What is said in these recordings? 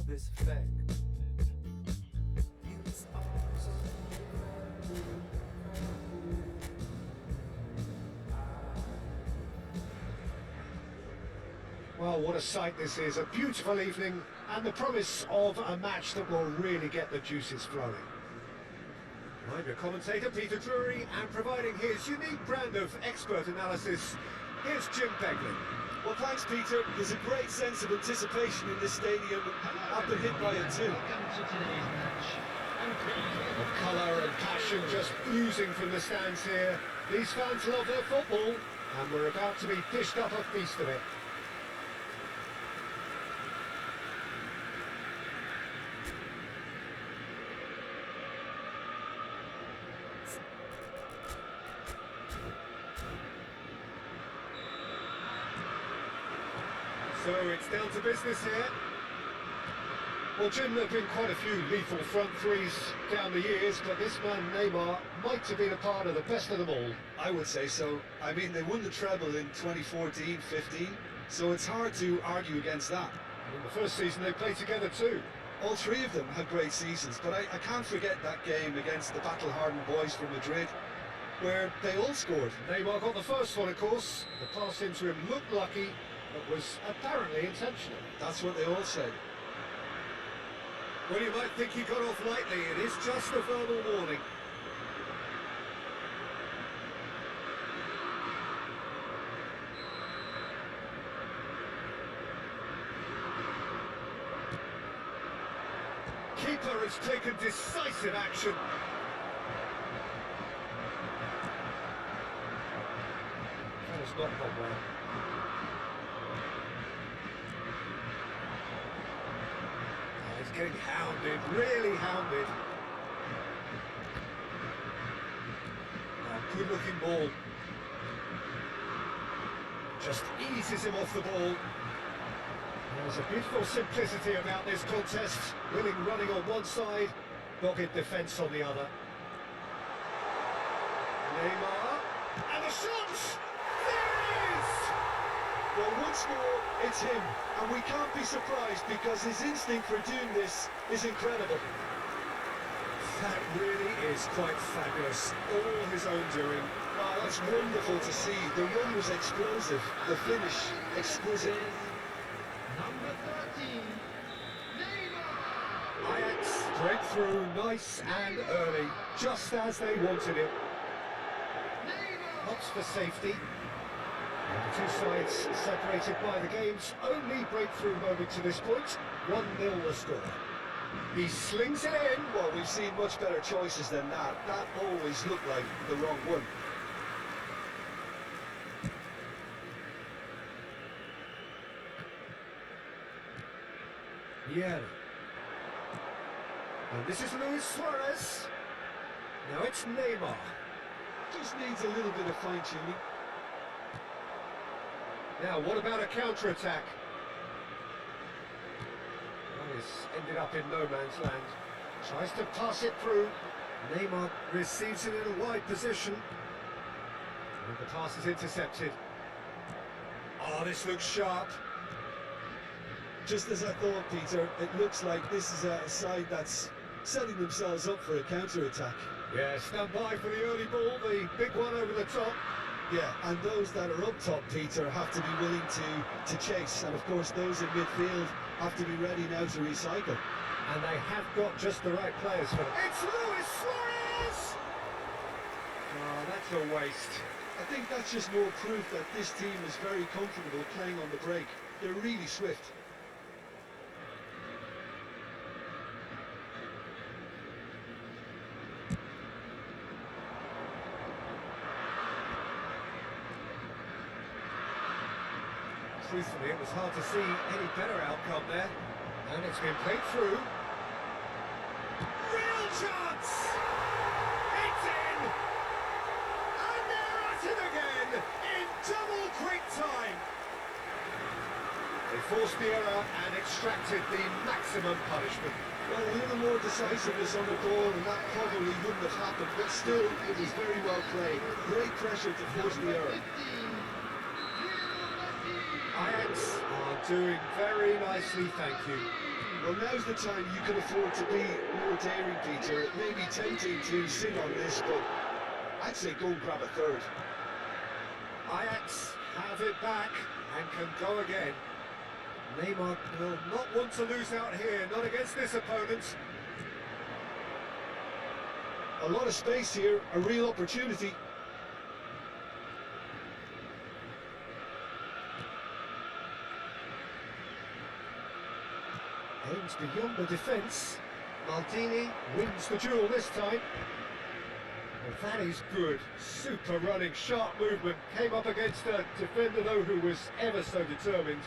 of this effect. Well, what a sight this is. A beautiful evening and the promise of a match that will really get the juices flowing. I'm your commentator, Peter Drury, and providing his unique brand of expert analysis, here's Jim Beglin. Well, thanks, Peter. There's a great sense of anticipation in this stadium after hit by a 2. The colour and passion just oozing from the stands here. These fans love their football, and we're about to be dished up a feast of it. So it's down to business here. Well, Jim, there have been quite a few lethal front threes down the years, but this man, Neymar, might have been a part of the best of them all. I would say so. I mean, they won the treble in 2014-15, so it's hard to argue against that. In the first season, they played together too. All 3 of them had great seasons, but I can't forget that game against the battle-hardened boys from Madrid, where they all scored. Neymar got the first one, of course. The pass into him looked lucky, but was apparently intentional. That's what they all said. Well, you might think he got off lightly. It is just a verbal warning. Keeper has taken decisive action. That has not gone well. Getting hounded, really hounded. Good looking ball. Just eases him off the ball. There's a beautiful simplicity about this contest. Willing running on one side, dogged defence on the other. Neymar, and the shot! There it is! Well, once more, it's him, and we can't be surprised because his instinct for doing this is incredible. That really is quite fabulous. All his own doing. Wow, that's wonderful to see. The run was explosive, the finish exquisite. Number 13, Neymar! Ajax breakthrough, nice and early, just as they wanted it. Lots for safety. And the two sides separated by the game's only breakthrough moment to this point. 1-0 the score. He slings it in. Well, we've seen much better choices than that. That always looked like the wrong one. Yeah. And this is Luis Suarez. Now it's Neymar. Just needs a little bit of fine-tuning. Now, what about a counter-attack? Well, he's ended up in no man's land. Tries to pass it through. Neymar receives it in a wide position. And the pass is intercepted. Oh, this looks sharp. Just as I thought, Peter, it looks like this is a side that's setting themselves up for a counter-attack. Yeah, stand by for the early ball, the big one over the top. Yeah, and those that are up top, Peter, have to be willing to chase. And of course, those in midfield have to be ready now to recycle. And they have got just the right players for it. It's Luis Suarez! Oh, that's a waste. I think that's just more proof that this team is very comfortable playing on the break. They're really swift. Truthfully, it was hard to see any better outcome there. And it's been played through. Real chance! It's in! And they're at it again in double quick time. They forced the error and extracted the maximum punishment. Well, a little more decisiveness on the ball and that probably wouldn't have happened, but still, it was very well played. Great pressure to force the error. Ajax are doing very nicely, thank you. Well, now's the time you can afford to be more daring, Peter. It may be tempting to sit on this, but I'd say go and grab a third. Ajax have it back and can go again. Neymar will not want to lose out here, not against this opponent. A lot of space here, a real opportunity. Aims beyond the defence. Maldini wins the duel this time. Well, that is good. Super running, sharp movement. Came up against a defender, though, who was ever so determined.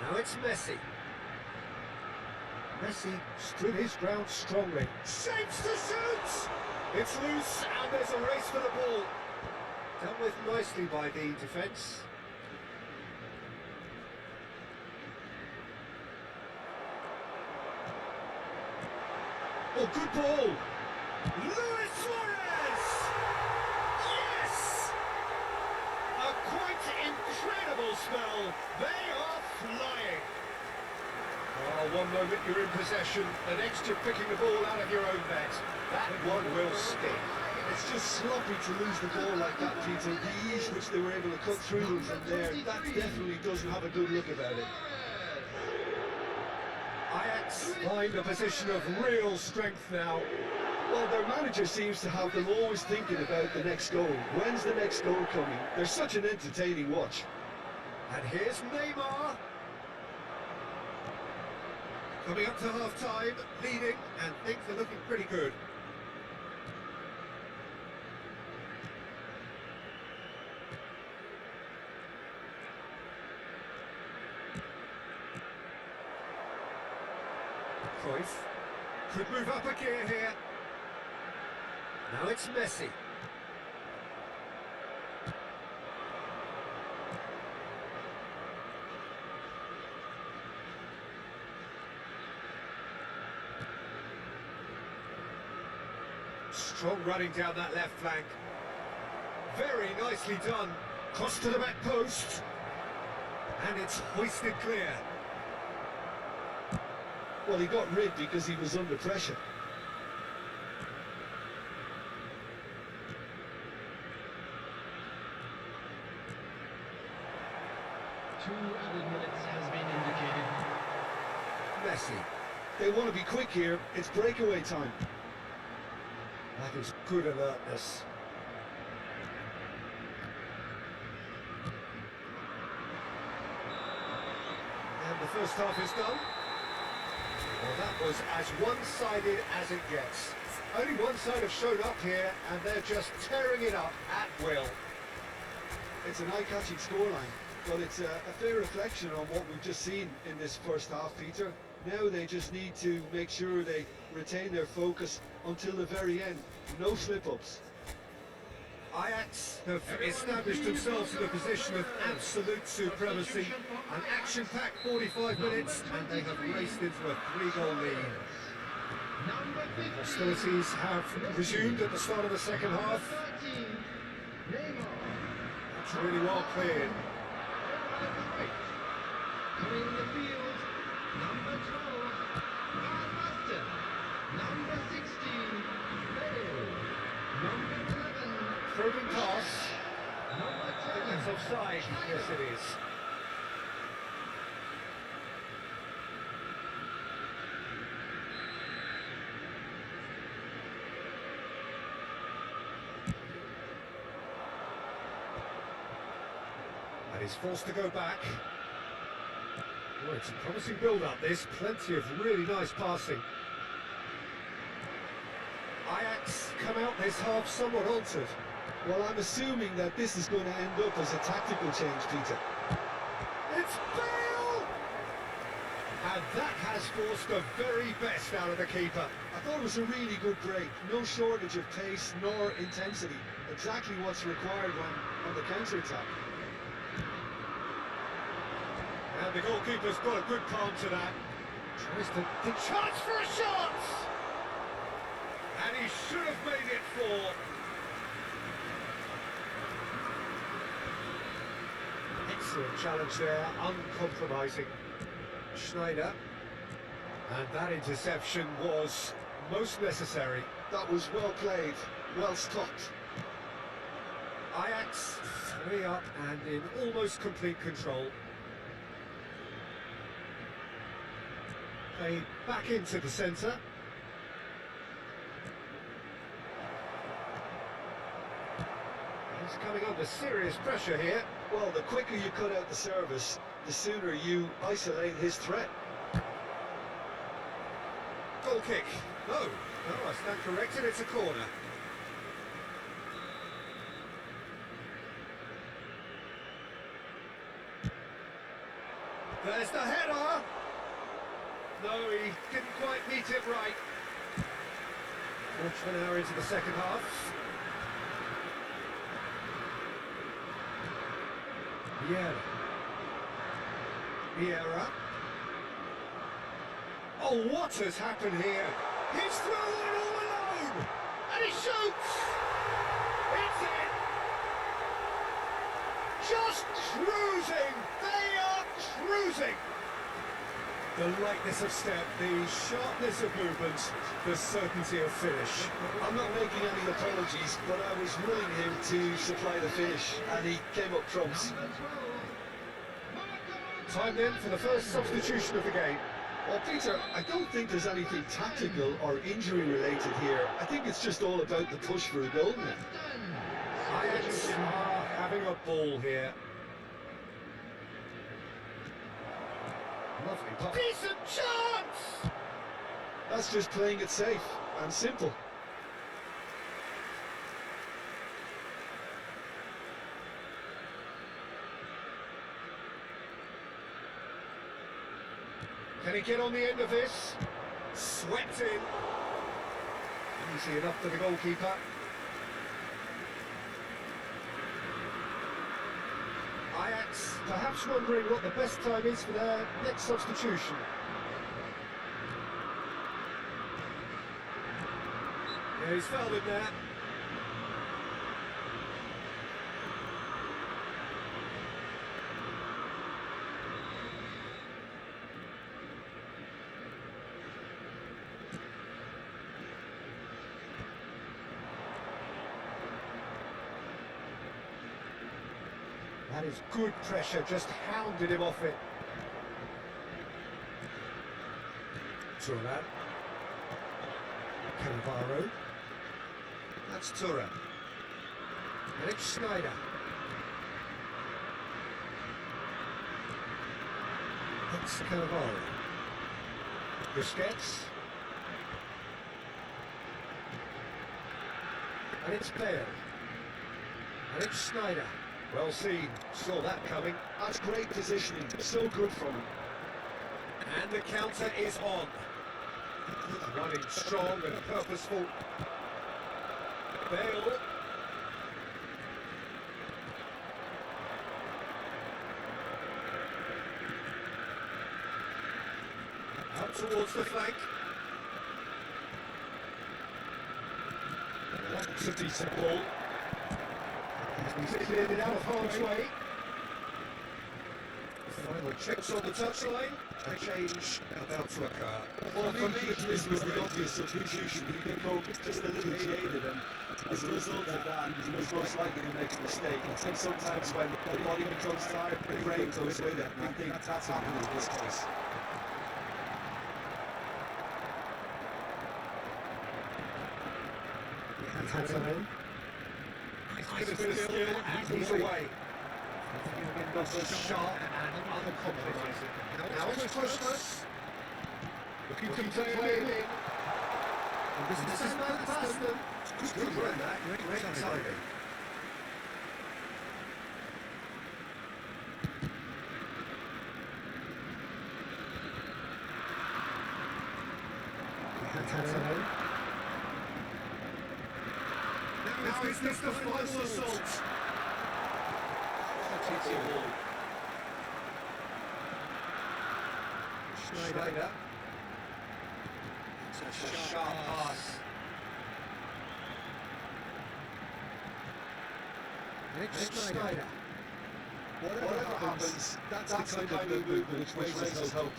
Now it's Messi. Messi stood his ground strongly. Shapes to shoot! It's loose, and there's a race for the ball. Dealt with nicely by the defence. Oh, good ball! Luis Suarez! Yes! A quite incredible spell. They are flying. Oh, one moment you're in possession, the next you're picking the ball out of your own net. That one will stick. It's just sloppy to lose the ball like that, Peter. The ease which they were able to cut through them from there, that definitely doesn't have a good look about it. Ajax find a position of real strength now. Well, their manager seems to have them always thinking about the next goal. When's the next goal coming? They're such an entertaining watch. And here's Neymar. Coming up to half-time, leading, and things are looking pretty good. Cruyff could move up a gear here. Now it's Messi. Strong running down that left flank. Very nicely done. Cross to the back post. And it's hoisted clear. Well, he got rid because he was under pressure. Two added minutes has been indicated. Messi. They want to be quick here. It's breakaway time. That is good alertness. And the first half is done. Well, that was as one-sided as it gets. Only one side have shown up here, and they're just tearing it up at will. It's an eye-catching scoreline, but it's a fair reflection on what we've just seen in this first half, Peter. Now they just need to make sure they retain their focus until the very end. No slip-ups. Ajax have established themselves in a position of absolute supremacy. An action-packed 45 minutes, and they have raced into a 3-goal lead. Hostilities have resumed at the start of the second half. That's really well cleared. Coming in the field, number 12, Master, number 16, Bale, number 11, Probing pass. number I think 10, that's offside. Yes, it is. And he's forced to go back. Well, it's a promising build-up, this. Plenty of really nice passing. Ajax come out this half somewhat altered. Well, I'm assuming that this is going to end up as a tactical change, Peter. It's Bale! And that has forced the very best out of the keeper. I thought it was a really good break. No shortage of pace nor intensity. Exactly what's required when on the counter-attack. And the goalkeeper's got a good palm to that. Tries the chance for a shot! And he should have made it 4. Excellent challenge there, uncompromising. Schneider. And that interception was most necessary. That was well played, well stopped. Ajax 3 up and in almost complete control. Played back into the centre. He's coming under serious pressure here. Well, the quicker you cut out the service, the sooner you isolate his threat. Goal kick. No, I stand corrected, it's a corner. There's the header! No, he didn't quite meet it right. Fortuna now into the second half. Vieira. Oh, what has happened here? He's thrown all alone! And he shoots! It's in! Just cruising! They are cruising! The lightness of step, the sharpness of movement, the certainty of finish. I'm not making any apologies, but I was willing him to supply the finish, and he came up trumps. Time then for the first substitution of the game. Well, Peter, I don't think there's anything tactical or injury related here. I think it's just all about the push for a goal now. Ajax are having a ball here. Lovely pop. Decent chance! That's just playing it safe and simple. Can he get on the end of this? Swept in. Easy enough for the goalkeeper. Ajax perhaps wondering what the best time is for their next substitution. Yeah, he's fouled him there. That is good pressure, just hounded him off it. Turan. Cannavaro. That's Turan. And it's Schneider. It's Cannavaro. Busquets. And it's Bale. And it's Schneider. Well seen, saw that coming. That's great positioning, so good from him. And the counter is on. Running strong and purposeful. Bale. Out towards the flank. That's a decent ball. He's cleared it out of harm's way. Final checks on the touchline. A change about to occur. Well, for me, this was the obvious substitution. He became just a little jaded, and as a result of that, he was most likely to make a mistake. I think sometimes when the body becomes tired, the brain goes with it, and I think that's happened in this case. He's going to skill and he's away. That's sharp and uncompromising. Now it's closeness. Looking to play it in. This is no past them. Good run that. Great timing. Now is this the final assault? Schneider. It's a sharp pass. It's Schneider. Whatever happens, that's the kind of movement which raises hope.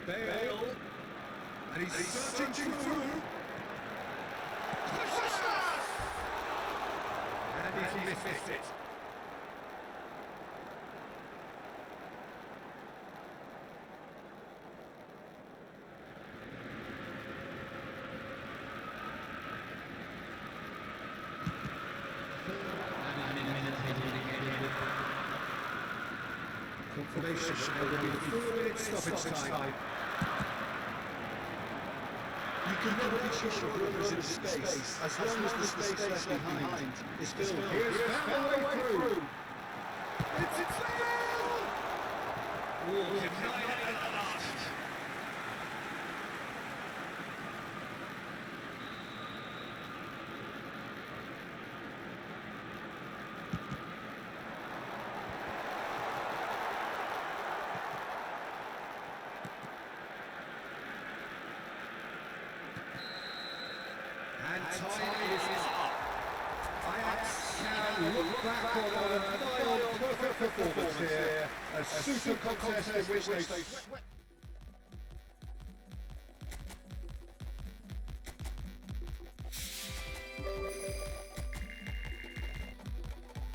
Bale. And he's searching through. And he's missed it. Confirmation that there will be 4 minutes stoppage time. You can never be sure whoever's in space, as long as the space left behind is filled. Here's found the way through. It's there! Oh, denied it at the last. And time is up. Ajax can look back on a nigh-on perfect performance here. A super contest in which they